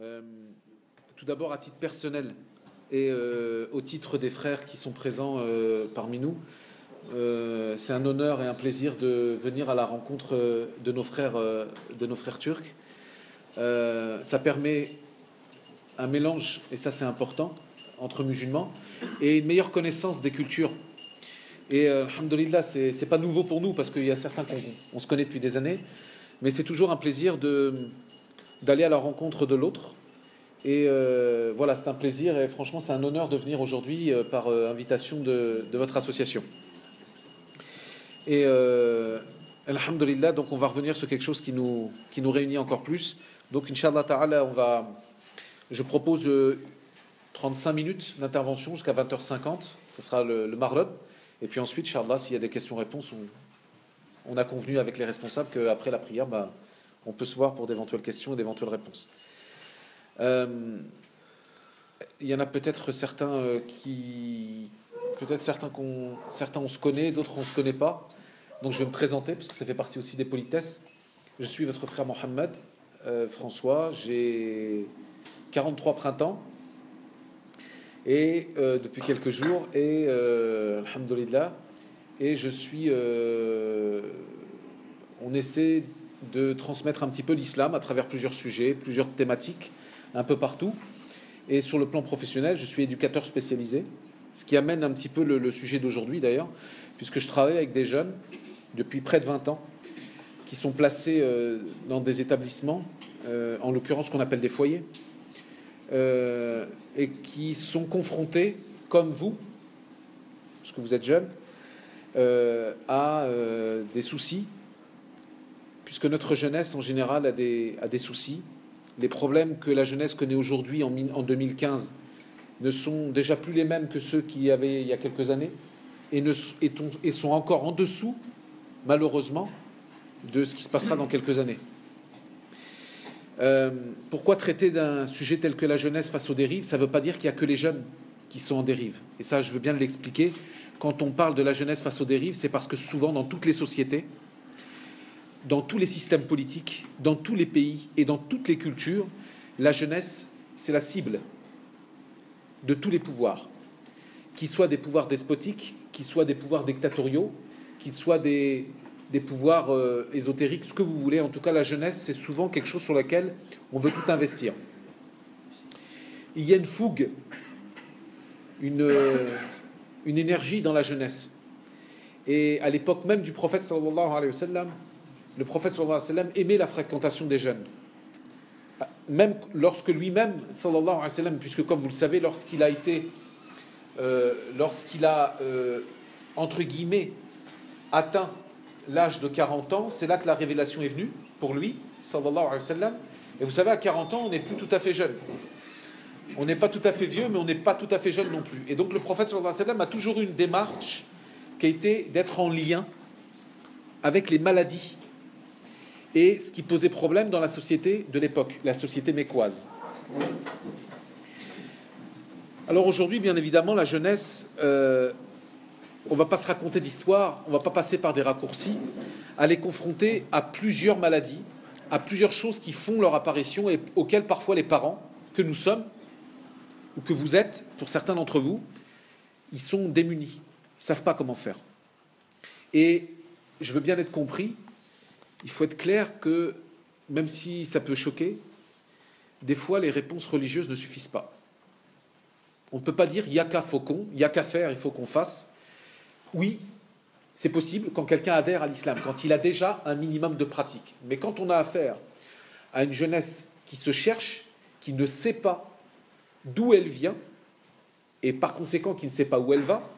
Euh, Tout d'abord, à titre personnel et au titre des frères qui sont présents parmi nous, c'est un honneur et un plaisir de venir à la rencontre de nos frères turcs. Ça permet un mélange, et ça c'est important, entre musulmans et une meilleure connaissance des cultures. Et alhamdoulilah, c'est pas nouveau pour nous parce qu'il y a certains qu'on se connaît depuis des années, mais c'est toujours un plaisir d'aller à la rencontre de l'autre. Et voilà, c'est un plaisir et franchement, c'est un honneur de venir aujourd'hui par invitation de votre association. Et alhamdoulilah, donc on va revenir sur quelque chose qui nous réunit encore plus. Donc, Inch'Allah Ta'ala, je propose 35 minutes d'intervention jusqu'à 20h50. Ce sera le Maghreb. Et puis ensuite, Inch'Allah, s'il y a des questions-réponses, on a convenu avec les responsables qu'après la prière, on peut se voir pour d'éventuelles questions et d'éventuelles réponses. Il y en a peut-être certains certains on se connaît, d'autres on se connaît pas. Donc je vais me présenter parce que ça fait partie aussi des politesses. Je suis votre frère Mohamed François. J'ai 43 printemps et depuis quelques jours et alhamdoulilah. Et je suis. On essaie de transmettre un petit peu l'islam à travers plusieurs sujets, plusieurs thématiques, un peu partout. Et sur le plan professionnel, je suis éducateur spécialisé, ce qui amène un petit peu le sujet d'aujourd'hui d'ailleurs, puisque je travaille avec des jeunes depuis près de 20 ans qui sont placés dans des établissements, en l'occurrence qu'on appelle des foyers, et qui sont confrontés, comme vous, parce que vous êtes jeunes, à des soucis, puisque notre jeunesse en général a des soucis. Les problèmes que la jeunesse connaît aujourd'hui en 2015 ne sont déjà plus les mêmes que ceux qu'il y avait il y a quelques années et sont encore en dessous, malheureusement, de ce qui se passera dans quelques années. Pourquoi traiter d'un sujet tel que la jeunesse face aux dérives? Ça ne veut pas dire qu'il n'y a que les jeunes qui sont en dérive. Et ça, je veux bien l'expliquer. Quand on parle de la jeunesse face aux dérives, c'est parce que souvent, dans toutes les sociétés, dans tous les systèmes politiques, dans tous les pays et dans toutes les cultures, la jeunesse, c'est la cible de tous les pouvoirs, qu'ils soient des pouvoirs despotiques, qu'ils soient des pouvoirs dictatoriaux, qu'ils soient des pouvoirs ésotériques, ce que vous voulez. En tout cas, la jeunesse, c'est souvent quelque chose sur lequel on veut tout investir. Il y a une fougue, une énergie dans la jeunesse. Et à l'époque même du prophète sallallahu alayhi wa sallam, le prophète sallallahu alayhi wa sallam aimait la fréquentation des jeunes. Même lorsque lui-même, sallallahu alayhi wa sallam, puisque comme vous le savez, lorsqu'il a entre guillemets, atteint l'âge de 40 ans, c'est là que la révélation est venue pour lui, sallallahu alayhi wa sallam. Et vous savez, à 40 ans, on n'est plus tout à fait jeune. On n'est pas tout à fait vieux, mais on n'est pas tout à fait jeune non plus. Et donc le prophète sallallahu alayhi wa sallam a toujours eu une démarche qui a été d'être en lien avec les maladies et ce qui posait problème dans la société de l'époque, la société mécoise. Alors aujourd'hui, bien évidemment, la jeunesse, on ne va pas se raconter d'histoire, on ne va pas passer par des raccourcis, elle est confrontée à plusieurs maladies, à plusieurs choses qui font leur apparition et auxquelles parfois les parents, que nous sommes, ou que vous êtes, pour certains d'entre vous, ils sont démunis, ils ne savent pas comment faire. Et je veux bien être compris, il faut être clair que, même si ça peut choquer, des fois les réponses religieuses ne suffisent pas. On ne peut pas dire il n'y a qu'à faucon, il n'y a qu'à faire, il faut qu'on fasse. Oui, c'est possible quand quelqu'un adhère à l'islam, quand il a déjà un minimum de pratique. Mais quand on a affaire à une jeunesse qui se cherche, qui ne sait pas d'où elle vient, et par conséquent qui ne sait pas où elle va,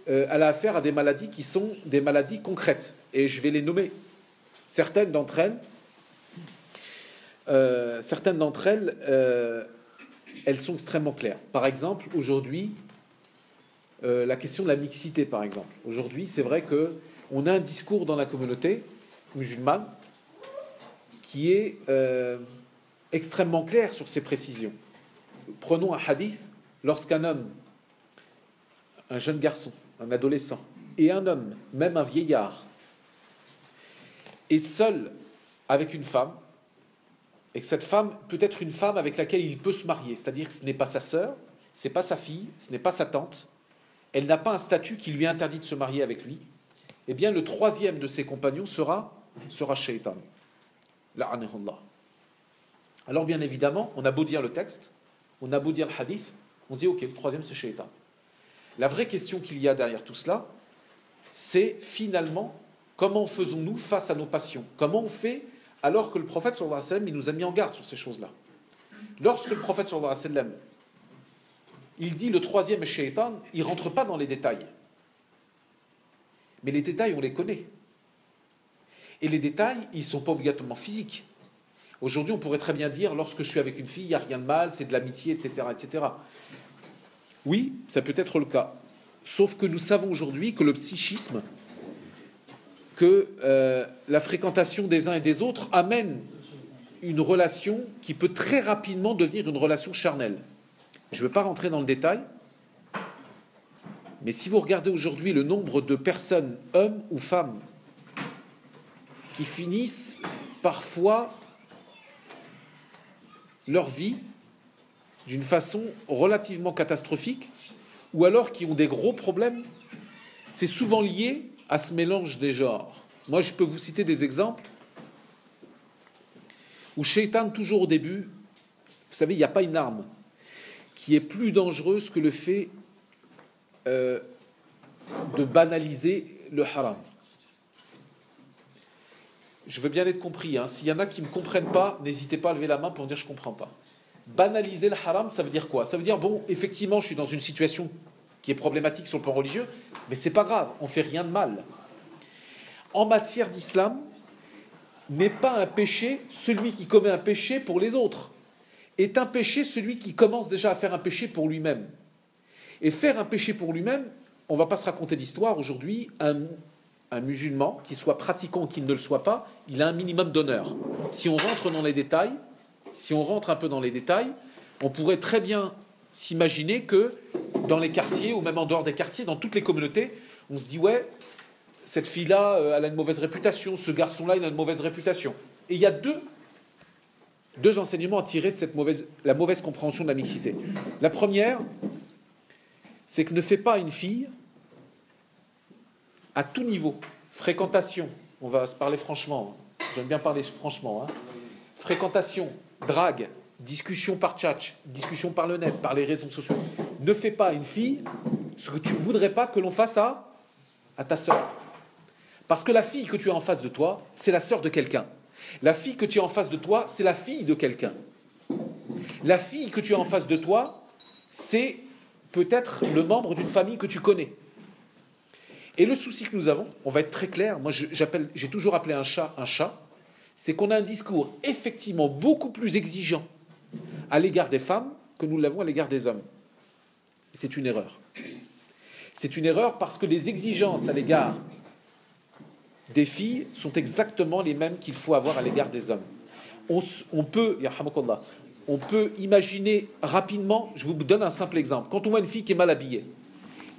elle a affaire à des maladies qui sont des maladies concrètes. Et je vais les nommer. Certaines d'entre elles, elles sont extrêmement claires. Par exemple, aujourd'hui, la question de la mixité, par exemple. Aujourd'hui, c'est vrai qu'on a un discours dans la communauté musulmane qui est extrêmement clair sur ces précisions. Prenons un hadith, lorsqu'un homme, un jeune garçon, un adolescent, et un homme, même un vieillard, est seul avec une femme, et que cette femme peut être une femme avec laquelle il peut se marier, c'est-à-dire que ce n'est pas sa sœur, ce n'est pas sa fille, ce n'est pas sa tante, elle n'a pas un statut qui lui interdit de se marier avec lui, eh bien le troisième de ses compagnons sera Shaitan. La'anahullah. Alors bien évidemment, on a beau dire le texte, on a beau dire le hadith, on se dit ok, le troisième c'est Shaitan. La vraie question qu'il y a derrière tout cela, c'est finalement comment faisons-nous face à nos passions? Comment on fait alors que le prophète sallallahu alayhi wa sallam il nous a mis en garde sur ces choses-là? Lorsque le prophète sallallahu alayhi wa sallam il dit le troisième est Shaitan, il ne rentre pas dans les détails. Mais les détails, on les connaît. Et les détails, ils ne sont pas obligatoirement physiques. Aujourd'hui, on pourrait très bien dire, lorsque je suis avec une fille, il n'y a rien de mal, c'est de l'amitié, etc., etc. Oui, ça peut être le cas. Sauf que nous savons aujourd'hui que le psychisme, que la fréquentation des uns et des autres amène une relation qui peut très rapidement devenir une relation charnelle. Je ne veux pas rentrer dans le détail, mais si vous regardez aujourd'hui le nombre de personnes, hommes ou femmes, qui finissent parfois leur vie d'une façon relativement catastrophique, ou alors qui ont des gros problèmes, c'est souvent lié à ce mélange des genres. Moi, je peux vous citer des exemples où Shaitan, toujours au début, vous savez, il n'y a pas une arme qui est plus dangereuse que le fait de banaliser le haram. Je veux bien être compris. S'il y en a qui ne me comprennent pas, n'hésitez pas à lever la main pour dire je ne comprends pas. Banaliser le haram, ça veut dire quoi? Ça veut dire, bon, effectivement, je suis dans une situation qui est problématique sur le plan religieux, mais c'est pas grave, on fait rien de mal. En matière d'islam, n'est pas un péché celui qui commet un péché pour les autres. Est un péché celui qui commence déjà à faire un péché pour lui-même. Et faire un péché pour lui-même, on ne va pas se raconter d'histoire aujourd'hui, un musulman, qu'il soit pratiquant ou qu'il ne le soit pas, il a un minimum d'honneur. Si on rentre dans les détails, si on rentre un peu dans les détails, on pourrait très bien s'imaginer que dans les quartiers, ou même en dehors des quartiers, dans toutes les communautés, on se dit ouais, cette fille-là, elle a une mauvaise réputation, ce garçon-là, il a une mauvaise réputation. Et il y a deux enseignements à tirer de la mauvaise compréhension de la mixité. La première, c'est que ne fais pas une fille à tout niveau. Fréquentation, on va se parler franchement, j'aime bien parler franchement, fréquentation, drague, discussion par chat, discussion par le net, par les réseaux sociaux. Ne fais pas une fille ce que tu ne voudrais pas que l'on fasse à ta sœur. Parce que la fille que tu as en face de toi, c'est la sœur de quelqu'un. La fille que tu as en face de toi, c'est la fille de quelqu'un. La fille que tu as en face de toi, c'est peut-être le membre d'une famille que tu connais. Et le souci que nous avons, on va être très clair, moi j'ai toujours appelé un chat, c'est qu'on a un discours effectivement beaucoup plus exigeant à l'égard des femmes que nous l'avons à l'égard des hommes. Et c'est une erreur. C'est une erreur parce que les exigences à l'égard des filles sont exactement les mêmes qu'il faut avoir à l'égard des hommes. On peut imaginer rapidement, je vous donne un simple exemple, quand on voit une fille qui est mal habillée,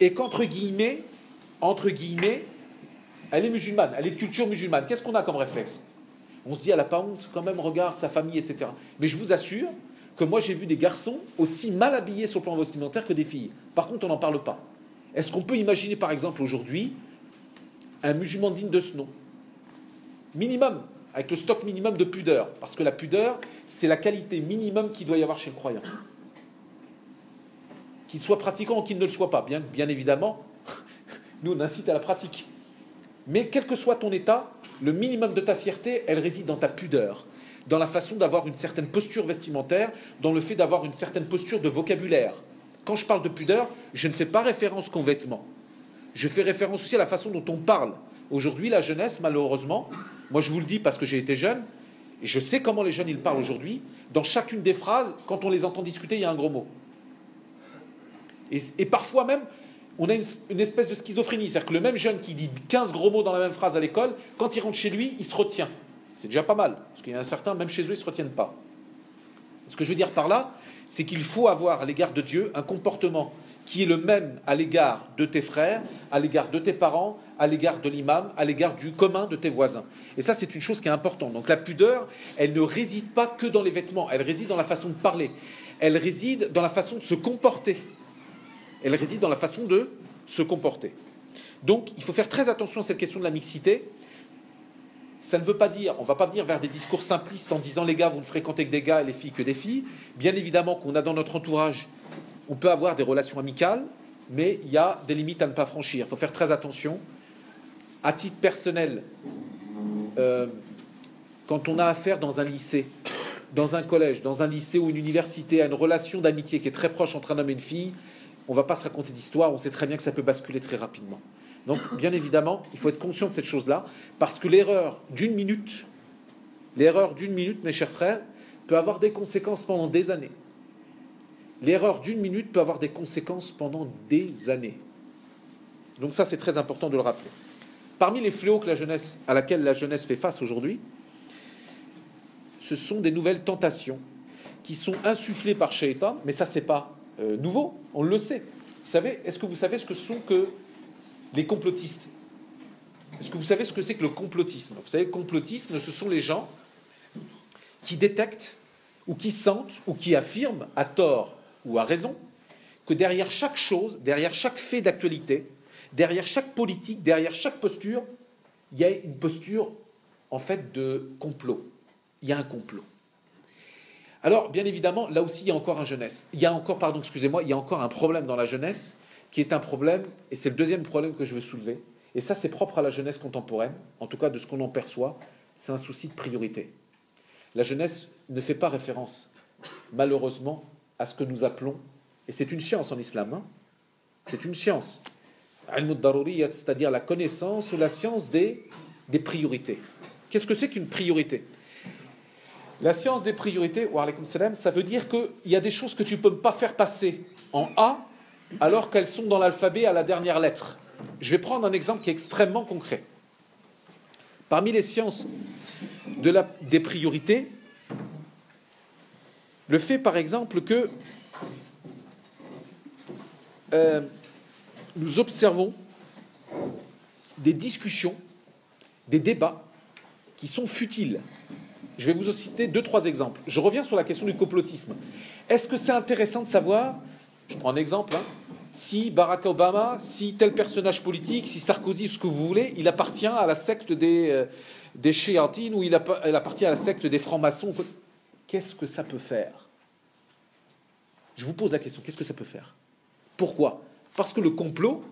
et qu'entre guillemets, elle est musulmane, elle est de culture musulmane, qu'est-ce qu'on a comme réflexe? On se dit, elle n'a pas honte, quand même, regarde sa famille, etc. Mais je vous assure que moi j'ai vu des garçons aussi mal habillés sur le plan vestimentaire que des filles. Par contre, on n'en parle pas. Est-ce qu'on peut imaginer, par exemple, aujourd'hui, un musulman digne de ce nom? Minimum, avec le stock minimum de pudeur. Parce que la pudeur, c'est la qualité minimum qu'il doit y avoir chez le croyant. Qu'il soit pratiquant ou qu'il ne le soit pas. Bien évidemment, nous on incite à la pratique. Mais quel que soit ton état, le minimum de ta fierté, elle réside dans ta pudeur, dans la façon d'avoir une certaine posture vestimentaire, dans le fait d'avoir une certaine posture de vocabulaire. Quand je parle de pudeur, je ne fais pas référence qu'aux vêtements. Je fais référence aussi à la façon dont on parle. Aujourd'hui, la jeunesse, malheureusement, moi je vous le dis parce que j'ai été jeune, et je sais comment les jeunes ils parlent aujourd'hui, dans chacune des phrases, quand on les entend discuter, il y a un gros mot. Et parfois même, on a une espèce de schizophrénie, c'est-à-dire que le même jeune qui dit 15 gros mots dans la même phrase à l'école, quand il rentre chez lui, il se retient. C'est déjà pas mal, parce qu'il y en a certains, même chez eux, ils ne se retiennent pas. Ce que je veux dire par là, c'est qu'il faut avoir à l'égard de Dieu un comportement qui est le même à l'égard de tes frères, à l'égard de tes parents, à l'égard de l'imam, à l'égard du commun de tes voisins. Et ça, c'est une chose qui est importante. Donc la pudeur, elle ne réside pas que dans les vêtements, elle réside dans la façon de parler, elle réside dans la façon de se comporter. Elle réside dans la façon de se comporter. Donc, il faut faire très attention à cette question de la mixité. Ça ne veut pas dire, on ne va pas venir vers des discours simplistes en disant les gars, vous ne fréquentez que des gars et les filles que des filles. Bien évidemment qu'on a dans notre entourage, on peut avoir des relations amicales, mais il y a des limites à ne pas franchir. Il faut faire très attention. À titre personnel, quand on a affaire dans un lycée, dans un collège, dans un lycée ou une université, à une relation d'amitié qui est très proche entre un homme et une fille, on ne va pas se raconter d'histoire, on sait très bien que ça peut basculer très rapidement. Donc, bien évidemment, il faut être conscient de cette chose-là, parce que l'erreur d'une minute, mes chers frères, peut avoir des conséquences pendant des années. L'erreur d'une minute peut avoir des conséquences pendant des années. Donc ça, c'est très important de le rappeler. Parmi les fléaux à laquelle la jeunesse fait face aujourd'hui, ce sont des nouvelles tentations qui sont insufflées par Shaitan, mais ça, c'est pas nouveau, on le sait. Est-ce que vous savez ce que sont que les complotistes? Est-ce que vous savez ce que c'est que le complotisme? Vous savez, le complotisme, ce sont les gens qui détectent ou qui sentent ou qui affirment, à tort ou à raison, que derrière chaque chose, derrière chaque fait d'actualité, derrière chaque politique, derrière chaque posture, il y a une posture, en fait, de complot. Il y a un complot. Alors, bien évidemment, là aussi, il y a encore il y a encore un problème dans la jeunesse, qui est un problème, et c'est le deuxième problème que je veux soulever, et ça, c'est propre à la jeunesse contemporaine, en tout cas de ce qu'on en perçoit, c'est un souci de priorité. La jeunesse ne fait pas référence, malheureusement, à ce que nous appelons, et c'est une science en islam, hein, c'est une science, c'est-à-dire la connaissance ou la science des priorités. Qu'est-ce que c'est qu'une priorité? La science des priorités, wa alaykoum salam, ça veut dire qu'il y a des choses que tu ne peux pas faire passer en A alors qu'elles sont dans l'alphabet à la dernière lettre. Je vais prendre un exemple qui est extrêmement concret. Parmi les sciences des priorités, le fait par exemple que nous observons des discussions, des débats qui sont futiles. Je vais vous citer 2-3 exemples. Je reviens sur la question du complotisme. Est-ce que c'est intéressant de savoir, je prends un exemple, hein, si Barack Obama, si tel personnage politique, si Sarkozy, ce que vous voulez, il appartient à la secte des Chéatines ou il appartient à la secte des francs-maçons? Qu'est-ce que ça peut faire? Je vous pose la question, qu'est-ce que ça peut faire? Pourquoi? Parce que le complot,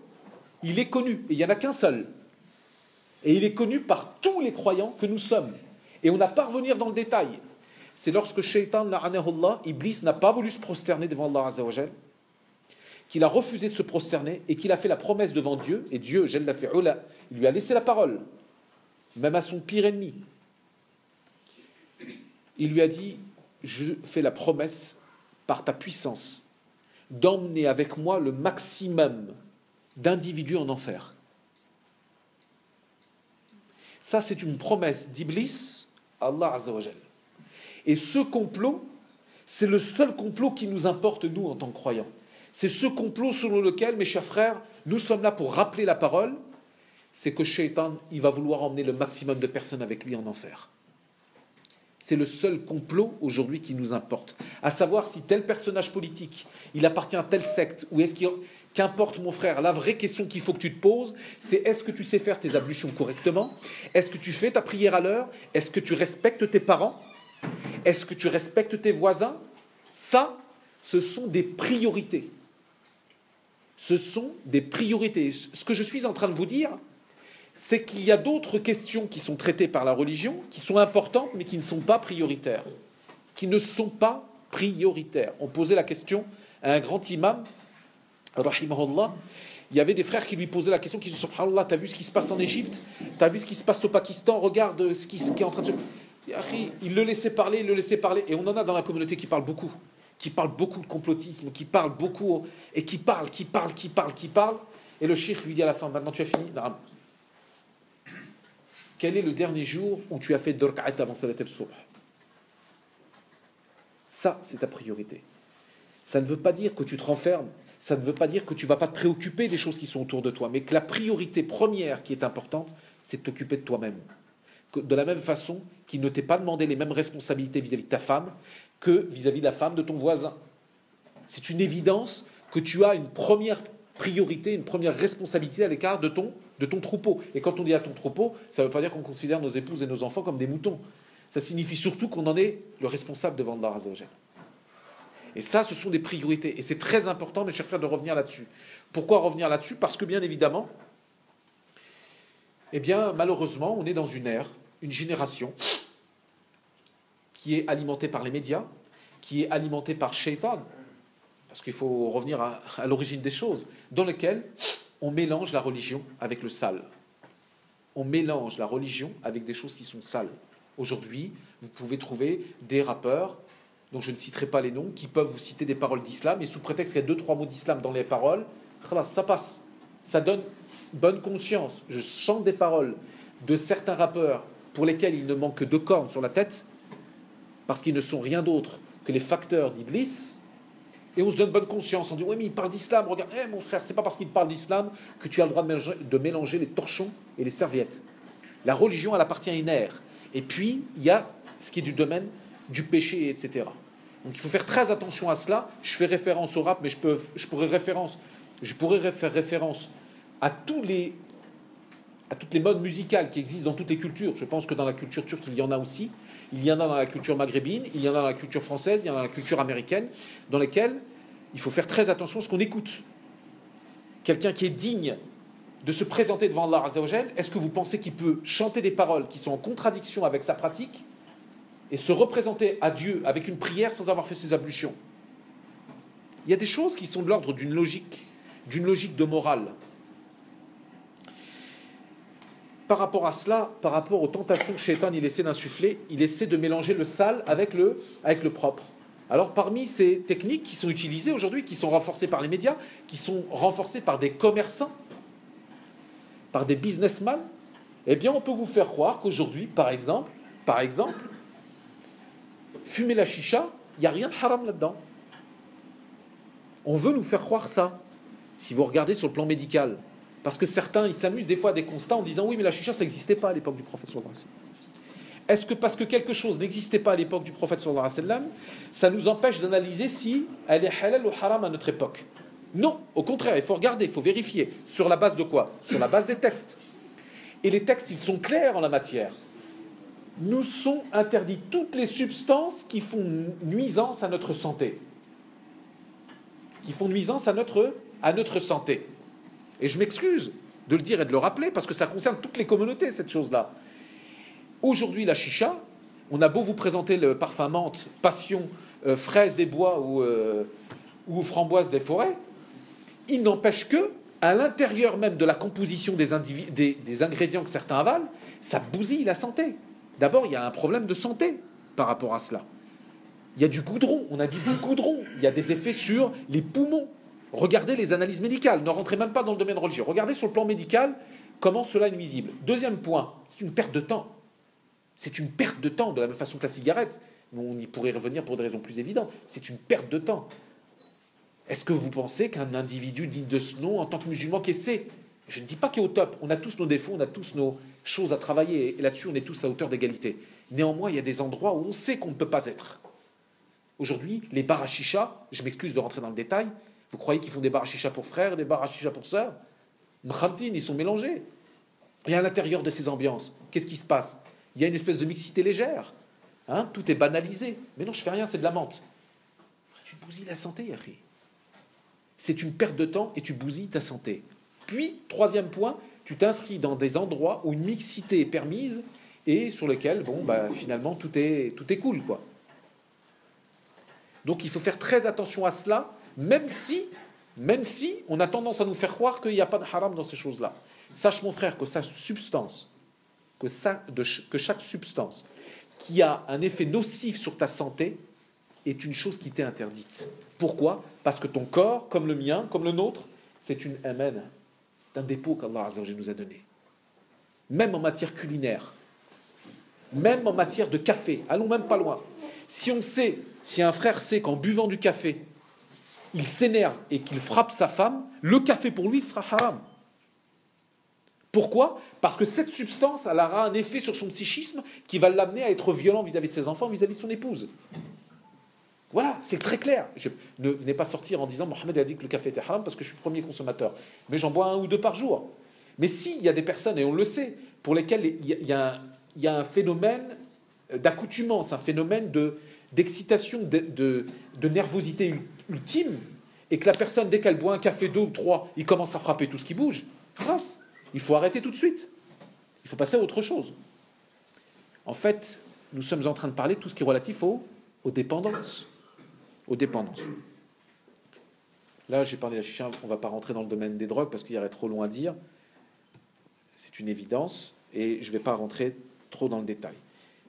il est connu, et il n'y en a qu'un seul. Et il est connu par tous les croyants que nous sommes. Et on n'a pas à revenir dans le détail. C'est lorsque Shaitan, la'anahullah, Iblis, n'a pas voulu se prosterner devant Allah Azza wa Jal, qu'il a refusé de se prosterner et qu'il a fait la promesse devant Dieu, et Dieu, Jalla fi'ula, il lui a laissé la parole, même à son pire ennemi. Il lui a dit, je fais la promesse par ta puissance d'emmener avec moi le maximum d'individus en enfer. Ça, c'est une promesse d'Iblis à Allah Azza wa Jal. Et ce complot, c'est le seul complot qui nous importe, nous, en tant que croyants. C'est ce complot selon lequel, mes chers frères, nous sommes là pour rappeler la parole, c'est que Shaitan, il va vouloir emmener le maximum de personnes avec lui en enfer. C'est le seul complot aujourd'hui qui nous importe. À savoir si tel personnage politique, il appartient à telle secte, ou est-ce qu'il... Qu'importe mon frère, la vraie question qu'il faut que tu te poses, c'est est-ce que tu sais faire tes ablutions correctement? Est-ce que tu fais ta prière à l'heure? Est-ce que tu respectes tes parents? Est-ce que tu respectes tes voisins? Ça, ce sont des priorités. Ce sont des priorités. Ce que je suis en train de vous dire, c'est qu'il y a d'autres questions qui sont traitées par la religion, qui sont importantes, mais qui ne sont pas prioritaires. Qui ne sont pas prioritaires. On posait la question à un grand imam, rahimahullah, il y avait des frères qui lui posaient la question, qui disaient, subhanallah, t'as vu ce qui se passe en Égypte? T'as vu ce qui se passe au Pakistan? Regarde ce qui est en train de se... Il le laissait parler, et on en a dans la communauté qui parlent beaucoup de complotisme, qui parlent beaucoup, et qui parlent, et le cheikh lui dit à la fin, maintenant tu as fini? Non. Quel est le dernier jour où tu as fait 2 rak'at avant salat al-subh? Ça, c'est ta priorité. Ça ne veut pas dire que tu te renfermes. ça ne veut pas dire que tu ne vas pas te préoccuper des choses qui sont autour de toi, mais que la priorité première qui est importante, c'est de t'occuper de toi-même. De la même façon qu'il ne t'est pas demandé les mêmes responsabilités vis-à-vis de ta femme que vis-à-vis de la femme de ton voisin. C'est une évidence que tu as une première priorité, une première responsabilité à l'écart de ton troupeau. Et quand on dit à ton troupeau, ça ne veut pas dire qu'on considère nos épouses et nos enfants comme des moutons. Ça signifie surtout qu'on en est le responsable devant Allah Azza wa Jalla. Et ça, ce sont des priorités. Et c'est très important, mes chers frères, de revenir là-dessus. Pourquoi revenir là-dessus? Parce que bien évidemment, eh bien, malheureusement, on est dans une ère, une génération qui est alimentée par les médias, qui est alimentée par Shaitan, parce qu'il faut revenir à l'origine des choses, dans lequel on mélange la religion avec le sale. On mélange la religion avec des choses qui sont sales. Aujourd'hui, vous pouvez trouver des rappeurs, dont je ne citerai pas les noms, qui peuvent vous citer des paroles d'islam, et sous prétexte qu'il y a 2-3 mots d'islam dans les paroles, ça passe. Ça donne bonne conscience. Je chante des paroles de certains rappeurs pour lesquels il ne manque que 2 cornes sur la tête, parce qu'ils ne sont rien d'autre que les facteurs d'Iblis, et on se donne bonne conscience. On dit, oui, mais il parle d'islam, regarde, mon frère, c'est pas parce qu'il parle d'islam que tu as le droit de mélanger les torchons et les serviettes. La religion, elle appartient à une ère. Et puis, il y a ce qui est du domaine du péché, etc. Donc il faut faire très attention à cela. Je fais référence au rap, mais je pourrais faire référence à toutes les modes musicales qui existent dans toutes les cultures. Je pense que dans la culture turque, il y en a aussi. Il y en a dans la culture maghrébine, il y en a dans la culture française, il y en a dans la culture américaine, dans lesquelles il faut faire très attention à ce qu'on écoute. Quelqu'un qui est digne de se présenter devant Allah Azza wa Jal, est-ce que vous pensez qu'il peut chanter des paroles qui sont en contradiction avec sa pratique et se représenter à Dieu avec une prière sans avoir fait ses ablutions? Il y a des choses qui sont de l'ordre d'une logique de morale. Par rapport à cela, par rapport aux tentations que Shaitan il essaie d'insuffler, il essaie de mélanger le sale avec le propre. Alors parmi ces techniques qui sont utilisées aujourd'hui, qui sont renforcées par les médias, qui sont renforcées par des commerçants, par des businessmen, eh bien on peut vous faire croire qu'aujourd'hui, par exemple, fumer la chicha, il n'y a rien de haram là-dedans. On veut nous faire croire ça. Si vous regardez sur le plan médical, parce que certains, ils s'amusent des fois à des constats en disant oui, mais la chicha, ça n'existait pas à l'époque du prophète sallallahu alayhi wa sallam. Est-ce que parce que quelque chose n'existait pas à l'époque du prophète sallallahu alayhi wa sallam, ça nous empêche d'analyser si elle est halal ou haram à notre époque? Non, au contraire, il faut regarder, il faut vérifier. Sur la base de quoi? Sur la base des textes. Et les textes, ils sont clairs en la matière. Nous sont interdits toutes les substances qui font nuisance à notre santé. Qui font nuisance à notre santé. Et je m'excuse de le dire et de le rappeler, parce que ça concerne toutes les communautés, cette chose-là. Aujourd'hui, la chicha, on a beau vous présenter le parfum menthe, passion, fraise des bois ou framboise des forêts, il n'empêche que, à l'intérieur même de la composition des ingrédients que certains avalent, ça bousille la santé. D'abord, il y a un problème de santé par rapport à cela. Il y a du goudron, on a dit du goudron, il y a des effets sur les poumons. Regardez les analyses médicales, ne rentrez même pas dans le domaine religieux. Regardez sur le plan médical comment cela est nuisible. Deuxième point, c'est une perte de temps. C'est une perte de temps, de la même façon que la cigarette. On y pourrait revenir pour des raisons plus évidentes. C'est une perte de temps. Est-ce que vous pensez qu'un individu digne de ce nom, en tant que musulman, qui essaie, je ne dis pas qu'il est au top, on a tous nos défauts, on a tous nos choses à travailler, et là-dessus on est tous à hauteur d'égalité. Néanmoins, il y a des endroits où on sait qu'on ne peut pas être. Aujourd'hui, les bars à chicha, je m'excuse de rentrer dans le détail, vous croyez qu'ils font des bars à chicha pour frères et des bars à chicha pour sœurs? Mkhaltine, ils sont mélangés. Et à l'intérieur de ces ambiances, qu'est-ce qui se passe? Il y a une espèce de mixité légère. Hein, tout est banalisé. Mais non, je fais rien, c'est de la menthe. Tu bousilles la santé, Yahri. C'est une perte de temps et tu bousilles ta santé. Puis, troisième point, tu t'inscris dans des endroits où une mixité est permise et sur lesquels, finalement, tout est cool, quoi. Donc, il faut faire très attention à cela, même si on a tendance à nous faire croire qu'il n'y a pas de haram dans ces choses-là. Sache, mon frère, que chaque substance qui a un effet nocif sur ta santé est une chose qui t'est interdite. Pourquoi? Parce que ton corps, comme le mien, comme le nôtre, c'est une amen. C'est un dépôt qu'Allah Azza wa Jalla nous a donné. Même en matière culinaire, même en matière de café, allons même pas loin. Si un frère sait qu'en buvant du café, il s'énerve et qu'il frappe sa femme, le café pour lui, il sera haram. Pourquoi? Parce que cette substance, elle aura un effet sur son psychisme qui va l'amener à être violent vis-à-vis de ses enfants, vis-à-vis de son épouse. Voilà, c'est très clair. Ne venez pas sortir en disant Mohamed a dit que le café était haram parce que je suis premier consommateur. Mais j'en bois 1 ou 2 par jour. Mais s'il y a des personnes, et on le sait, pour lesquelles il y a un phénomène d'accoutumance, un phénomène d'excitation, de nervosité ultime, et que la personne, dès qu'elle boit un café, 2 ou 3, il commence à frapper tout ce qui bouge, grâce. Il faut arrêter tout de suite. Il faut passer à autre chose. En fait, nous sommes en train de parler de tout ce qui est relatif aux dépendances. Aux dépendances. Là, j'ai parlé de la chicha, on ne va pas rentrer dans le domaine des drogues parce qu'il y aurait trop long à dire. C'est une évidence et je ne vais pas rentrer trop dans le détail.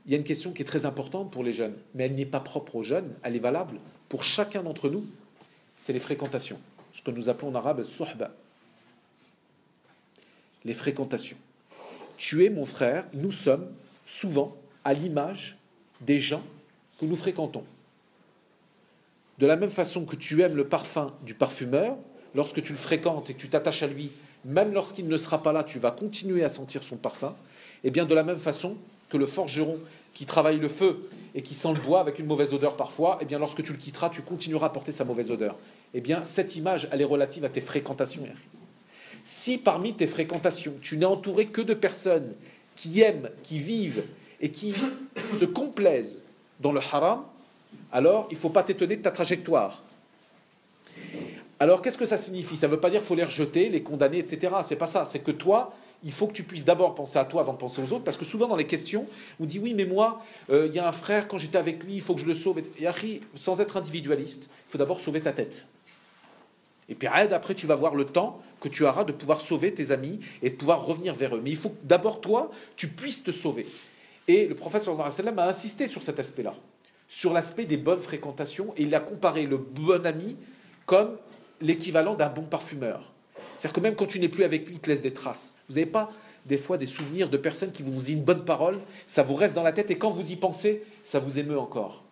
Il y a une question qui est très importante pour les jeunes, mais elle n'est pas propre aux jeunes, elle est valable pour chacun d'entre nous. C'est les fréquentations, ce que nous appelons en arabe suhba. Les fréquentations. Tu es mon frère, nous sommes souvent à l'image des gens que nous fréquentons. De la même façon que tu aimes le parfum du parfumeur, lorsque tu le fréquentes et que tu t'attaches à lui, même lorsqu'il ne sera pas là, tu vas continuer à sentir son parfum. Et bien de la même façon que le forgeron qui travaille le feu et qui sent le bois avec une mauvaise odeur parfois, et bien lorsque tu le quitteras, tu continueras à porter sa mauvaise odeur. Et bien cette image, elle est relative à tes fréquentations. Si parmi tes fréquentations, tu n'es entouré que de personnes qui aiment, qui vivent et qui se complaisent dans le haram, alors il ne faut pas t'étonner de ta trajectoire. Alors qu'est-ce que ça signifie? Ça ne veut pas dire qu'il faut les rejeter, les condamner, etc. C'est pas ça. C'est que toi, il faut que tu puisses d'abord penser à toi avant de penser aux autres, parce que souvent dans les questions, on dit oui, mais moi, il y a un frère, quand j'étais avec lui, il faut que je le sauve. Et sans être individualiste, il faut d'abord sauver ta tête. Et puis après, tu vas voir le temps que tu auras de pouvoir sauver tes amis et de pouvoir revenir vers eux. Mais il faut que d'abord, toi, tu puisses te sauver. Et le prophète sallallahu alayhi wa sallam a insisté sur cet aspect-là, sur l'aspect des bonnes fréquentations, et il a comparé le bon ami comme l'équivalent d'un bon parfumeur. C'est-à-dire que même quand tu n'es plus avec lui, il te laisse des traces. Vous n'avez pas des fois des souvenirs de personnes qui vous disent une bonne parole, ça vous reste dans la tête, et quand vous y pensez, ça vous émeut encore.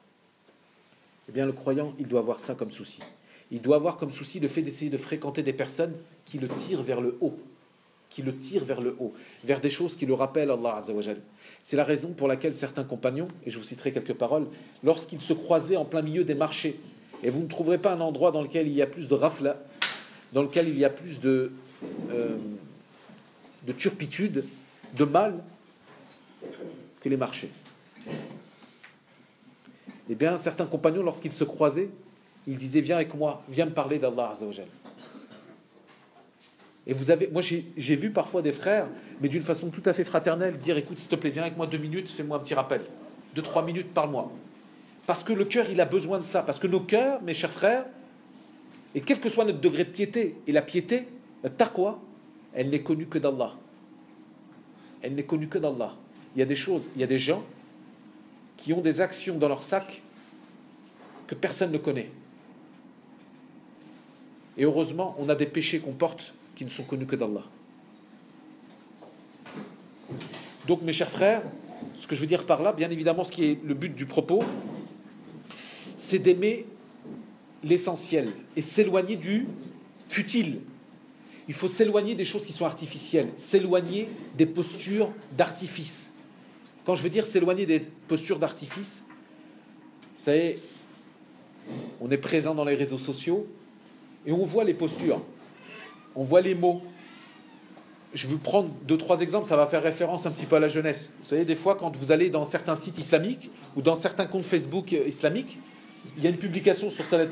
Eh bien, le croyant, il doit avoir ça comme souci. Il doit avoir comme souci le fait d'essayer de fréquenter des personnes qui le tirent vers le haut, vers des choses qui le rappellent Allah Azza wa Jal. C'est la raison pour laquelle certains compagnons, et je vous citerai quelques paroles, lorsqu'ils se croisaient en plein milieu des marchés, et vous ne trouverez pas un endroit dans lequel il y a plus de rafla, dans lequel il y a plus de turpitude, de mal, que les marchés. Eh bien, certains compagnons, lorsqu'ils se croisaient, ils disaient, viens avec moi, viens me parler d'Allah Azza wa Jal. Et moi j'ai vu parfois des frères, mais d'une façon tout à fait fraternelle, dire, écoute, s'il te plaît, viens avec moi 2 minutes, fais-moi un petit rappel. 2-3 minutes, parle-moi. Parce que le cœur, il a besoin de ça. Parce que nos cœurs, mes chers frères, et quel que soit notre degré de piété, et la piété, la taqwa, elle n'est connue que d'Allah. Elle n'est connue que d'Allah. Il y a des choses, il y a des gens qui ont des actions dans leur sac que personne ne connaît. Et heureusement, on a des péchés qu'on porte qui ne sont connus que d'Allah. Donc, mes chers frères, ce que je veux dire par là, bien évidemment, ce qui est le but du propos, c'est d'aimer l'essentiel et s'éloigner du futile. Il faut s'éloigner des choses qui sont artificielles, s'éloigner des postures d'artifice. Quand je veux dire s'éloigner des postures d'artifice, vous savez, on est présent dans les réseaux sociaux et on voit les postures, on voit les mots. Je vais vous prendre 2-3 exemples, ça va faire référence un petit peu à la jeunesse. Vous savez, des fois, quand vous allez dans certains sites islamiques ou dans certains comptes Facebook islamiques, il y a une publication sur Salat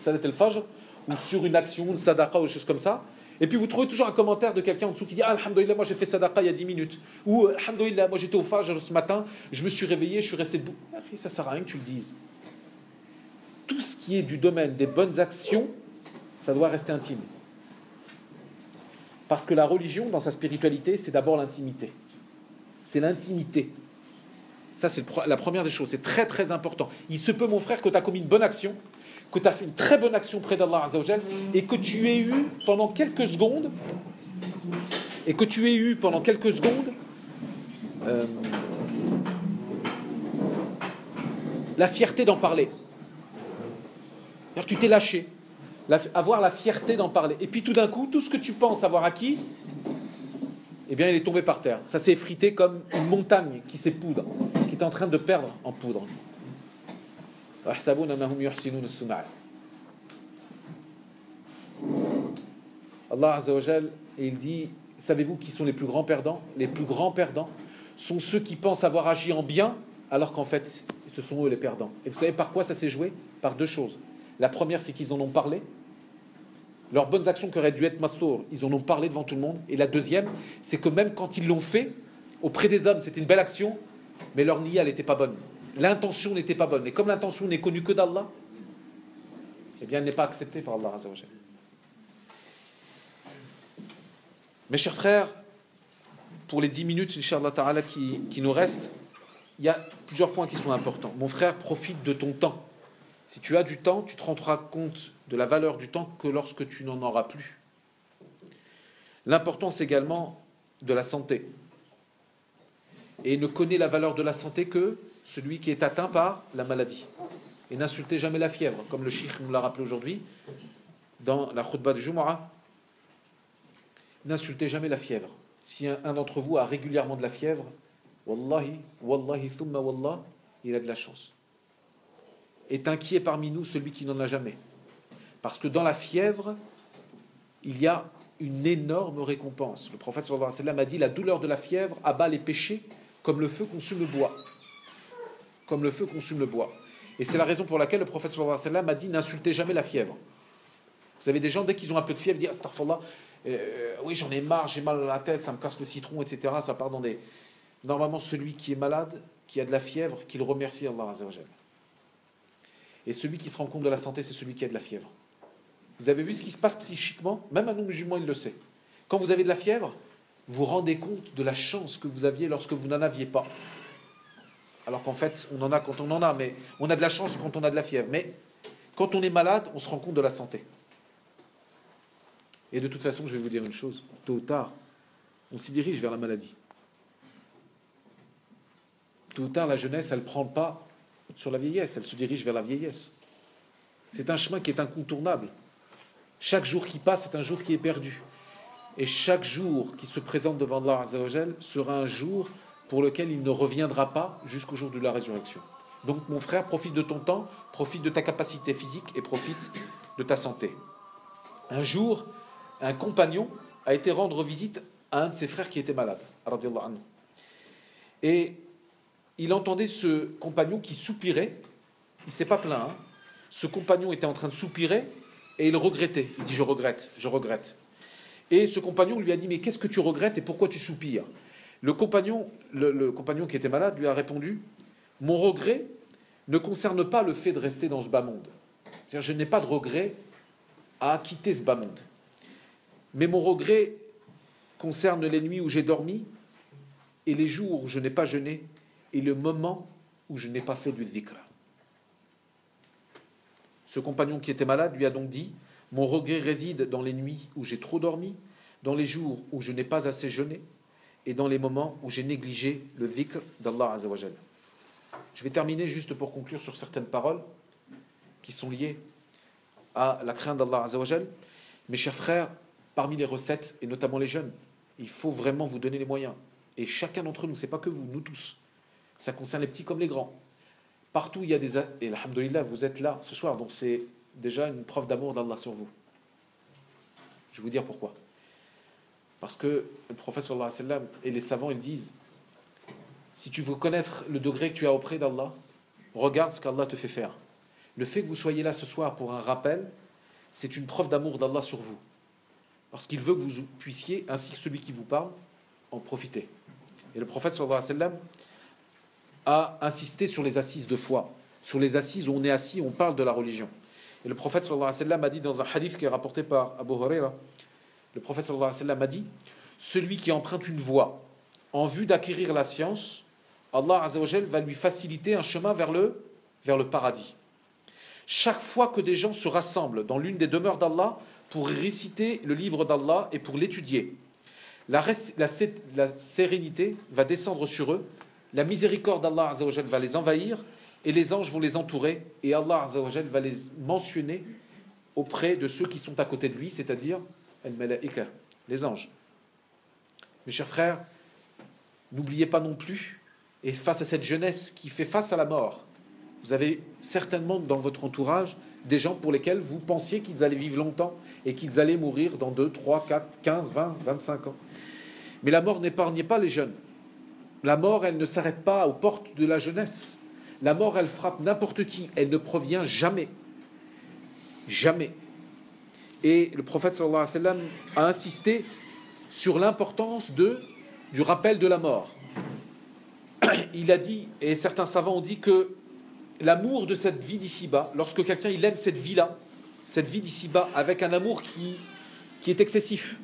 al-Fajr ou sur une action, une sadaqa ou des choses comme ça. Et puis vous trouvez toujours un commentaire de quelqu'un en dessous qui dit « Ah, alhamdoulilah, moi j'ai fait sadaqa il y a 10 minutes. » Ou « Alhamdoulilah, moi j'étais au Fajr ce matin, je me suis réveillé, je suis resté debout. » Ça ne sert à rien que tu le dises. Tout ce qui est du domaine des bonnes actions, ça doit rester intime. Parce que la religion, dans sa spiritualité, c'est d'abord l'intimité. C'est l'intimité. Ça, c'est la première des choses. C'est très, très important. Il se peut, mon frère, que tu as commis une bonne action, que tu as fait une très bonne action près d'Allah Azza wa Jal, et que tu aies eu pendant quelques secondes, la fierté d'en parler. C'est-à-dire, tu t'es lâché. avoir la fierté d'en parler. Et puis tout d'un coup, tout ce que tu penses avoir acquis, eh bien, il est tombé par terre. Ça s'est effrité comme une montagne qui s'époudre, qui est en train de perdre en poudre. Allah Azza wa Jal, et il dit, savez-vous qui sont les plus grands perdants? Les plus grands perdants sont ceux qui pensent avoir agi en bien, alors qu'en fait, ce sont eux les perdants. Et vous savez par quoi ça s'est joué? Par deux choses. La première, c'est qu'ils en ont parlé. Leurs bonnes actions qui auraient dû être mastour, ils en ont parlé devant tout le monde. Et la deuxième, c'est que même quand ils l'ont fait, auprès des hommes, c'était une belle action, mais leur niya, elle n'était pas bonne. L'intention n'était pas bonne. Et comme l'intention n'est connue que d'Allah, eh bien, elle n'est pas acceptée par Allah Azza wa Jal. Mes chers frères, pour les 10 minutes, Inch'Allah Ta'ala, qui nous restent, il y a plusieurs points qui sont importants. Mon frère, profite de ton temps. Si tu as du temps, tu te rendras compte de la valeur du temps que lorsque tu n'en auras plus. L'importance également de la santé. Et ne connaît la valeur de la santé que celui qui est atteint par la maladie. Et n'insultez jamais la fièvre, comme le cheikh nous l'a rappelé aujourd'hui dans la khutbah du Jumu'ah. N'insultez jamais la fièvre. Si un d'entre vous a régulièrement de la fièvre, wallahi, thumma wallah, il a de la chance. Est inquiet parmi nous celui qui n'en a jamais. Parce que dans la fièvre, il y a une énorme récompense. Le prophète sallallahu alayhi wa sallam a dit, la douleur de la fièvre abat les péchés comme le feu consume le bois. Comme le feu consume le bois. Et c'est la raison pour laquelle le prophète sallallahu alayhi wa sallam a dit, n'insultez jamais la fièvre. Vous avez des gens, dès qu'ils ont un peu de fièvre, disent, astaghfirullah, oui j'en ai marre, j'ai mal à la tête, ça me casse le citron, etc. Ça part dans des... Normalement, celui qui est malade, qui a de la fièvre, qu'il remercie Allah Azza wa Jalla. Et celui qui se rend compte de la santé, c'est celui qui a de la fièvre. Vous avez vu ce qui se passe psychiquement? Même un non-musulman, il le sait. Quand vous avez de la fièvre, vous vous rendez compte de la chance que vous aviez lorsque vous n'en aviez pas. Alors qu'en fait, on en a quand on en a, mais on a de la chance quand on a de la fièvre. Mais quand on est malade, on se rend compte de la santé. Et de toute façon, je vais vous dire une chose, tôt ou tard, on s'y dirige vers la maladie. Tôt ou tard, la jeunesse, elle ne prend pas sur la vieillesse, elle se dirige vers la vieillesse. C'est un chemin qui est incontournable. Chaque jour qui passe, c'est un jour qui est perdu. Et chaque jour qui se présente devant Allah Azza wa Jal sera un jour pour lequel il ne reviendra pas jusqu'au jour de la résurrection. Donc mon frère, profite de ton temps, profite de ta capacité physique et profite de ta santé. Un jour, un compagnon a été rendre visite à un de ses frères qui était malade. Et il entendait ce compagnon qui soupirait. Il ne s'est pas plaint. Ce compagnon était en train de soupirer et il regrettait. Il dit, je regrette, je regrette. Et ce compagnon lui a dit, mais qu'est-ce que tu regrettes et pourquoi tu soupires? Le compagnon qui était malade lui a répondu, mon regret ne concerne pas le fait de rester dans ce bas monde. C'est-à-dire, je n'ai pas de regret à quitter ce bas monde. Mais mon regret concerne les nuits où j'ai dormi et les jours où je n'ai pas jeûné et le moment où je n'ai pas fait du dhikr. Ce compagnon qui était malade lui a donc dit, mon regret réside dans les nuits où j'ai trop dormi, dans les jours où je n'ai pas assez jeûné et dans les moments où j'ai négligé le dhikr d'Allah Azza wa Jal. Je vais terminer juste pour conclure sur certaines paroles qui sont liées à la crainte d'Allah Azza wa Jal. Mes chers frères, parmi les recettes, et notamment les jeunes, il faut vraiment vous donner les moyens. Et chacun d'entre nous, c'est pas que vous, nous tous. Ça concerne les petits comme les grands. Partout, il y a des... Et alhamdoulilah, vous êtes là ce soir, donc c'est déjà une preuve d'amour d'Allah sur vous. Je vais vous dire pourquoi. Parce que le prophète sallallahu alayhi wa sallam et les savants, ils disent, si tu veux connaître le degré que tu as auprès d'Allah, regarde ce qu'Allah te fait faire. Le fait que vous soyez là ce soir pour un rappel, c'est une preuve d'amour d'Allah sur vous. Parce qu'il veut que vous puissiez, ainsi que celui qui vous parle, en profiter. Et le prophète sallallahu alayhi wa sallam a insisté sur les assises de foi, sur les assises où on est assis, on parle de la religion. Et le prophète sallallahu alayhi wa sallam a dit dans un hadith qui est rapporté par Abu Huraira, le prophète sallallahu alayhi wa sallam a dit, celui qui emprunte une voie en vue d'acquérir la science, Allah Azza wa Jal va lui faciliter un chemin vers le paradis. Chaque fois que des gens se rassemblent dans l'une des demeures d'Allah pour réciter le livre d'Allah et pour l'étudier, la sérénité va descendre sur eux, la miséricorde d'Allah Azza wa Jal va les envahir et les anges vont les entourer et Allah Azza wa Jal va les mentionner auprès de ceux qui sont à côté de lui, c'est-à-dire al-malaïka, les anges. Mes chers frères, n'oubliez pas non plus, et face à cette jeunesse qui fait face à la mort, vous avez certainement dans votre entourage des gens pour lesquels vous pensiez qu'ils allaient vivre longtemps et qu'ils allaient mourir dans 2, 3, 4, 15, 20, 25 ans. Mais la mort n'épargne pas les jeunes. La mort, elle ne s'arrête pas aux portes de la jeunesse. La mort, elle frappe n'importe qui. Elle ne provient jamais. Jamais. Et le prophète sallallahu alayhi wa sallam a insisté sur l'importance du rappel de la mort. Il a dit, et certains savants ont dit que l'amour de cette vie d'ici-bas, lorsque quelqu'un il aime cette vie-là, cette vie d'ici-bas, avec un amour qui est excessif.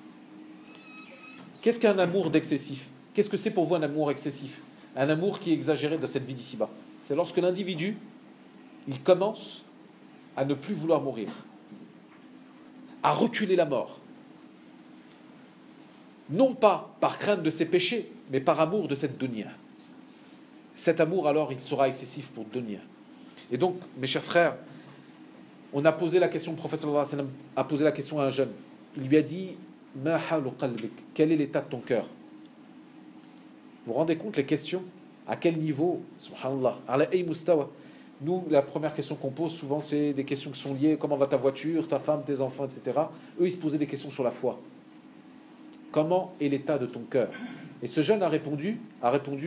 Qu'est-ce qu'un amour d'excessif? Qu'est-ce que c'est pour vous un amour excessif? Un amour qui est exagéré de cette vie d'ici-bas. C'est lorsque l'individu, il commence à ne plus vouloir mourir, à reculer la mort. Non pas par crainte de ses péchés, mais par amour de cette dunya. Cet amour, alors, il sera excessif pour dunya. Et donc, mes chers frères, on a posé la question, le prophète sallallahu alayhi wa sallam a posé la question à un jeune. Il lui a dit, Ma halu qalbik, quel est l'état de ton cœur? Vous vous rendez compte les questions? À quel niveau? Subhanallah. Ala ay mustawa. Nous, la première question qu'on pose souvent, c'est des questions qui sont liées, comment va ta voiture, ta femme, tes enfants, etc. Eux, ils se posaient des questions sur la foi. Comment est l'état de ton cœur? Et ce jeune a répondu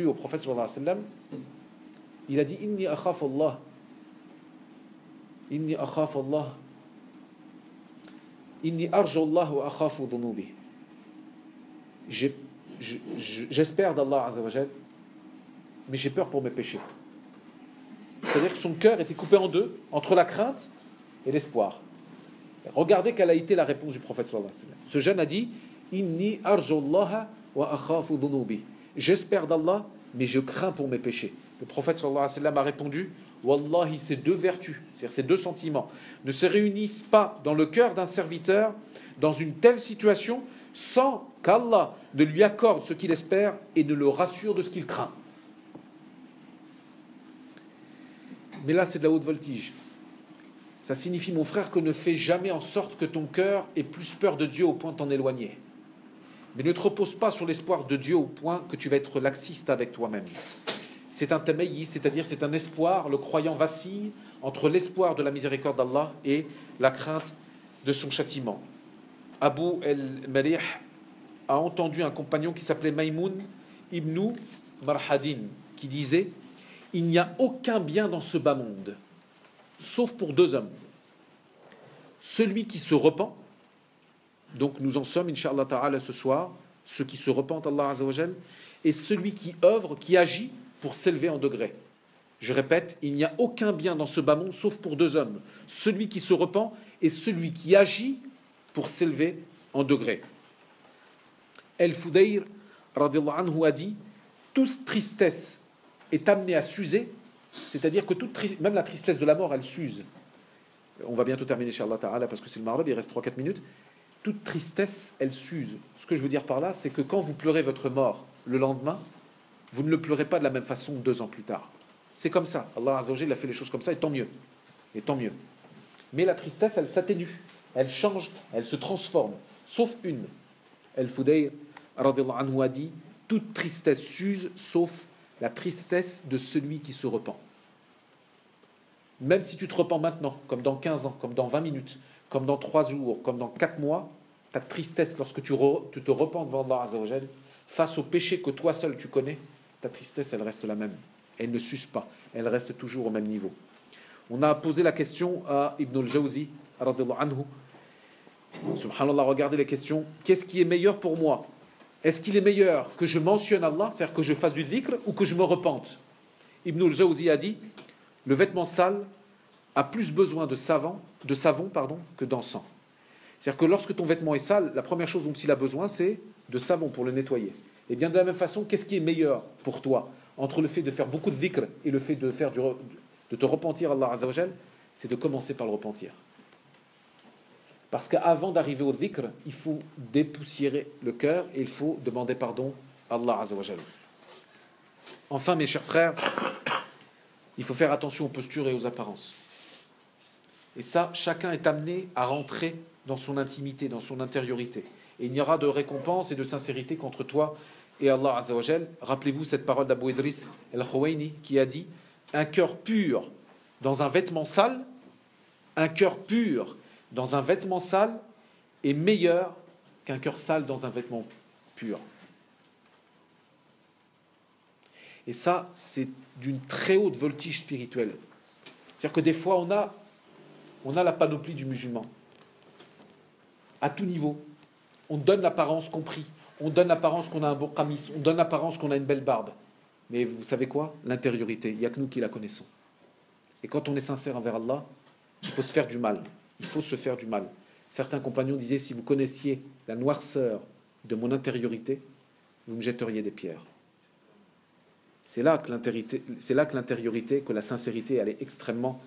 au prophète sallallahu alayhi wa sallam, il a dit, Inni akhaf Allah. Inni akhaf Allah. Inni arju Allah wa akhafu dhunubi. J'espère d'Allah Azza wa Jal, mais j'ai peur pour mes péchés. C'est-à-dire que son cœur était coupé en deux, entre la crainte et l'espoir. Regardez quelle a été la réponse du prophète sallallahu alayhi wa sallam. Ce jeune a dit, Inni arju Allah wa akhafu dhunubi. J'espère d'Allah, mais je crains pour mes péchés. Le prophète sallallahu alayhi wa sallam a répondu, Wallahi, ces deux vertus, c'est-à-dire ces deux sentiments, ne se réunissent pas dans le cœur d'un serviteur dans une telle situation sans qu'Allah ne lui accorde ce qu'il espère et ne le rassure de ce qu'il craint. Mais là, c'est de la haute voltige. Ça signifie, mon frère, que ne fais jamais en sorte que ton cœur ait plus peur de Dieu au point de t'en éloigner. Mais ne te repose pas sur l'espoir de Dieu au point que tu vas être laxiste avec toi-même. C'est un tamayi, c'est-à-dire c'est un espoir. Le croyant vacille entre l'espoir de la miséricorde d'Allah et la crainte de son châtiment. Abu el-Malih a entendu un compagnon qui s'appelait Maïmoun ibn Marhadin qui disait « Il n'y a aucun bien dans ce bas monde, sauf pour deux hommes. Celui qui se repent, donc nous en sommes, Inch'Allah Ta'ala, ce soir, ceux qui se repentent, Allah Azza wa Jal, et celui qui œuvre, qui agit pour s'élever en degré. Je répète, il n'y a aucun bien dans ce bas monde, sauf pour deux hommes. Celui qui se repent et celui qui agit pour s'élever en degré. El-Fudayr, radiallahu anhu, a dit, toute tristesse est amenée à s'user, c'est-à-dire que même la tristesse de la mort, elle s'use. On va bientôt terminer, Inch'Allah Ta'ala, parce que c'est le Maghreb, il reste 3-4 minutes. Toute tristesse, elle s'use. Ce que je veux dire par là, c'est que quand vous pleurez votre mort le lendemain, vous ne le pleurez pas de la même façon 2 ans plus tard. C'est comme ça. Allah Azza wa Jalla a fait les choses comme ça, et tant mieux. Et tant mieux. Mais la tristesse, elle s'atténue. Elle change, elle se transforme. Sauf une. El-Fudayr, radiallahu anhu, a dit, toute tristesse s'use, sauf la tristesse de celui qui se repent. Même si tu te repens maintenant, comme dans 15 ans, comme dans 20 minutes, comme dans 3 jours, comme dans 4 mois, ta tristesse, lorsque tu te repens devant Allah Azza wa Jalla, face au péché que toi seul tu connais, ta tristesse, elle reste la même. Elle ne s'use pas. Elle reste toujours au même niveau. On a posé la question à Ibn al-Jawzi, radiyallahu anhu. Subhanallah, regardez les questions. Qu'est-ce qui est meilleur pour moi? Est-ce qu'il est meilleur que je mentionne Allah, c'est-à-dire que je fasse du dhikr, ou que je me repente? Ibn al-Jawzi a dit, le vêtement sale a plus besoin de savon que d'encens. C'est-à-dire que lorsque ton vêtement est sale, la première chose dont il a besoin, c'est de savon pour le nettoyer. Et bien de la même façon, qu'est-ce qui est meilleur pour toi entre le fait de faire beaucoup de dhikr et le fait de te repentir, Allah Azza wa Jal? C'est de commencer par le repentir. Parce qu'avant d'arriver au dhikr, il faut dépoussiérer le cœur et il faut demander pardon à Allah Azza wa Jal. Enfin, mes chers frères, il faut faire attention aux postures et aux apparences. Et ça, chacun est amené à rentrer dans son intimité, dans son intériorité. Et il n'y aura de récompense et de sincérité qu'entre toi et Allah Azza wa Jal. Rappelez-vous cette parole d'Abu Idris el-Khuwaini qui a dit « Un cœur pur dans un vêtement sale, un cœur pur dans un vêtement sale est meilleur qu'un cœur sale dans un vêtement pur. » Et ça, c'est d'une très haute voltige spirituelle. C'est-à-dire que des fois, on a la panoplie du musulman. À tout niveau. On donne l'apparence qu'on prie. On donne l'apparence qu'on a un beau qamis. On donne l'apparence qu'on a une belle barbe. Mais vous savez quoi? L'intériorité, il n'y a que nous qui la connaissons. Et quand on est sincère envers Allah, il faut se faire du mal. Il faut se faire du mal. Certains compagnons disaient, si vous connaissiez la noirceur de mon intériorité, vous me jetteriez des pierres. C'est là que l'intériorité, que la sincérité, elle est extrêmement,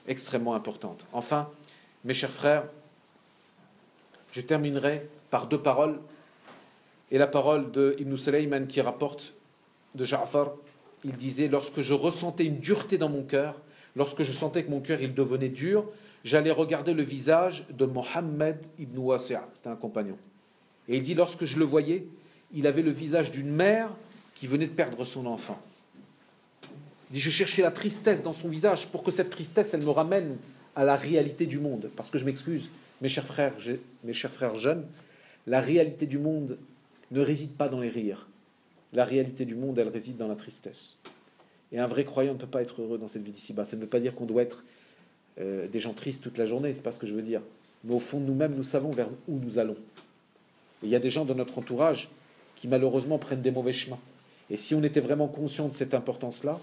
extrêmement importante. Enfin, mes chers frères, je terminerai par deux paroles. Et la parole de Ibn Sulayman qui rapporte de Ja'far, il disait, lorsque je ressentais une dureté dans mon cœur, lorsque je sentais que mon cœur il devenait dur, j'allais regarder le visage de Mohammed ibn Wasi'a, c'était un compagnon. Et il dit, lorsque je le voyais, il avait le visage d'une mère qui venait de perdre son enfant. Il dit, je cherchais la tristesse dans son visage pour que cette tristesse, elle me ramène à la réalité du monde. Parce que je m'excuse, mes chers frères jeunes, la réalité du monde ne réside pas dans les rires. La réalité du monde, elle réside dans la tristesse. Et un vrai croyant ne peut pas être heureux dans cette vie d'ici-bas. Ça ne veut pas dire qu'on doit être des gens tristes toute la journée, c'est pas ce que je veux dire. Mais au fond de nous-mêmes, nous savons vers où nous allons. Et il y a des gens dans notre entourage qui malheureusement prennent des mauvais chemins. Et si on était vraiment conscient de cette importance-là,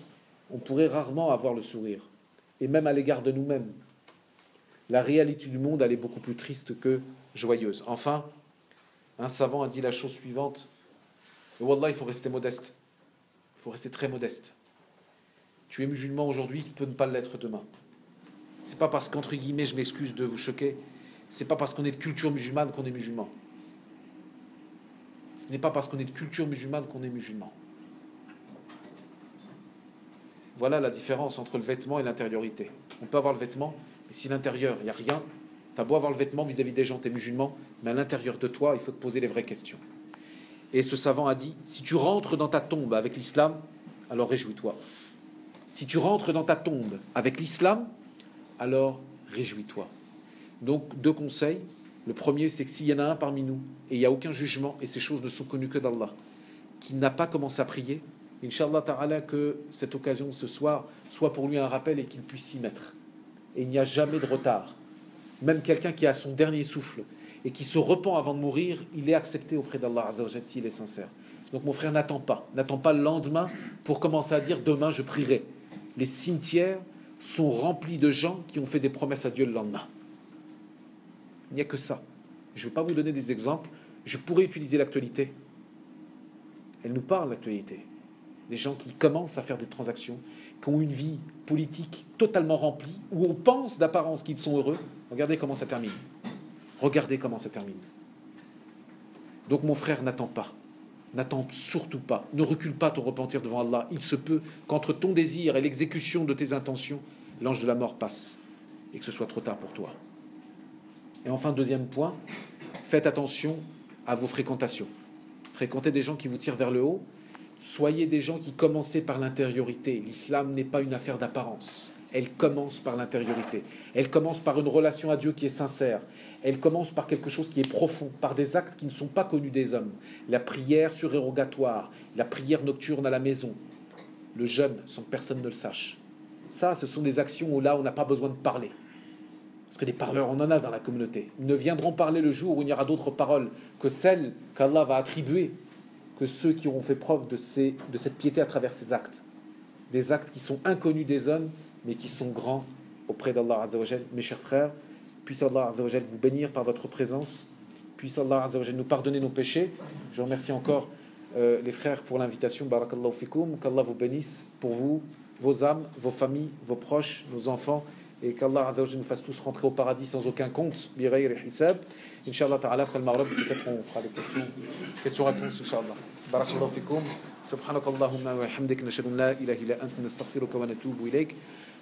on pourrait rarement avoir le sourire. Et même à l'égard de nous-mêmes. La réalité du monde, elle est beaucoup plus triste que joyeuse. Enfin, un savant a dit la chose suivante. Et wallah, il faut rester modeste. Il faut rester très modeste. Tu es musulman aujourd'hui, tu peux ne pas l'être demain. C'est pas parce qu'entre guillemets, je m'excuse de vous choquer, c'est pas parce qu'on est de culture musulmane qu'on est musulman. Ce n'est pas parce qu'on est de culture musulmane qu'on est musulman. Voilà la différence entre le vêtement et l'intériorité. On peut avoir le vêtement, mais si l'intérieur, il n'y a rien, tu as beau avoir le vêtement vis-à-vis des gens, tu es musulman, mais à l'intérieur de toi, il faut te poser les vraies questions. Et ce savant a dit, si tu rentres dans ta tombe avec l'islam, alors réjouis-toi. Si tu rentres dans ta tombe avec l'islam, alors réjouis-toi. Donc, deux conseils. Le premier, c'est que s'il y en a un parmi nous, et il n'y a aucun jugement, et ces choses ne sont connues que d'Allah, qui n'a pas commencé à prier, Inch'Allah ta'ala, que cette occasion ce soir soit pour lui un rappel et qu'il puisse s'y mettre. Et il n'y a jamais de retard. Même quelqu'un qui a son dernier souffle et qui se repent avant de mourir, il est accepté auprès d'Allah Azza wa Jalla s'il est sincère. Donc mon frère, n'attends pas le lendemain pour commencer à dire demain je prierai. Les cimetières sont remplis de gens qui ont fait des promesses à Dieu le lendemain. Il n'y a que ça. Je ne vais pas vous donner des exemples. Je pourrais utiliser l'actualité. Elle nous parle, l'actualité. Des gens qui commencent à faire des transactions, qui ont une vie politique totalement remplie, où on pense d'apparence qu'ils sont heureux. Regardez comment ça termine. Regardez comment ça termine. Donc mon frère, n'attends pas. N'attends surtout pas. Ne recule pas ton repentir devant Allah. Il se peut qu'entre ton désir et l'exécution de tes intentions, l'ange de la mort passe et que ce soit trop tard pour toi. Et enfin, deuxième point, faites attention à vos fréquentations. Fréquentez des gens qui vous tirent vers le haut. Soyez des gens qui commencent par l'intériorité. L'islam n'est pas une affaire d'apparence. Elle commence par l'intériorité. Elle commence par une relation à Dieu qui est sincère. Elle commence par quelque chose qui est profond, par des actes qui ne sont pas connus des hommes. La prière surérogatoire, la prière nocturne à la maison, le jeûne sans que personne ne le sache. Ça, ce sont des actions où là, on n'a pas besoin de parler. Parce que des parleurs, on en a dans la communauté. Ils ne viendront parler le jour où il y aura d'autres paroles que celles qu'Allah va attribuer que ceux qui auront fait preuve de cette piété à travers ces actes. Des actes qui sont inconnus des hommes, mais qui sont grands auprès d'Allah Azza wa Jal. Mes chers frères, puisse Allah Azza wa Jal vous bénir par votre présence. Puisse Allah Azza wa Jal nous pardonner nos péchés. Je remercie encore les frères pour l'invitation. Barakallahu fikoum. Qu'Allah vous bénisse pour vous, vos âmes, vos familles, vos proches, nos enfants. Et qu'Allah Azza wa Jal nous fasse tous rentrer au paradis sans aucun compte. Bi ghayri hisab. Inch'Allah ta'ala, après le Maghreb, peut-être on fera des questions-réponses, Inch'Allah. Barakallahu fikoum. سبحانك اللهم وبحمدك نشهد ان لا اله الا انت نستغفرك ونتوب اليك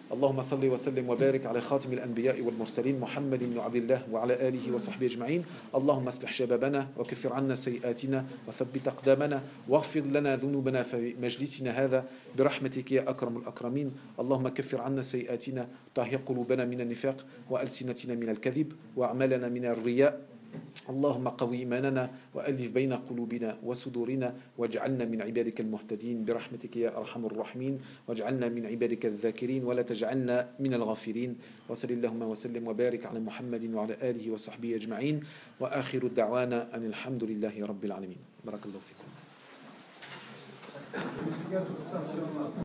اللهم صل وسلم وبارك على خاتم الأنبياء والمرسلين محمد بن عبد الله وعلى آله وصحبه أجمعين. اللهم اصلح شبابنا وكفر عنا سيئاتنا وثبت أقدامنا واغفر لنا ذنوبنا في مجلسنا هذا برحمتك يا أكرم الأكرمين. اللهم كفر عنا سيئاتنا، طهر قلوبنا من النفاق وألسنتنا من الكذب وأعمالنا من الرياء. اللهم قوي إيماننا وألف بين قلوبنا وصدورنا واجعلنا من عبادك المهتدين برحمتك يا أرحم الراحمين، واجعلنا من عبادك الذاكرين ولا تجعلنا من الغافلين. وصل اللهم وسلم وبارك على محمد وعلى آله وصحبه أجمعين، وآخر الدعوانا أن الحمد لله رب العالمين. بارك الله فيكم.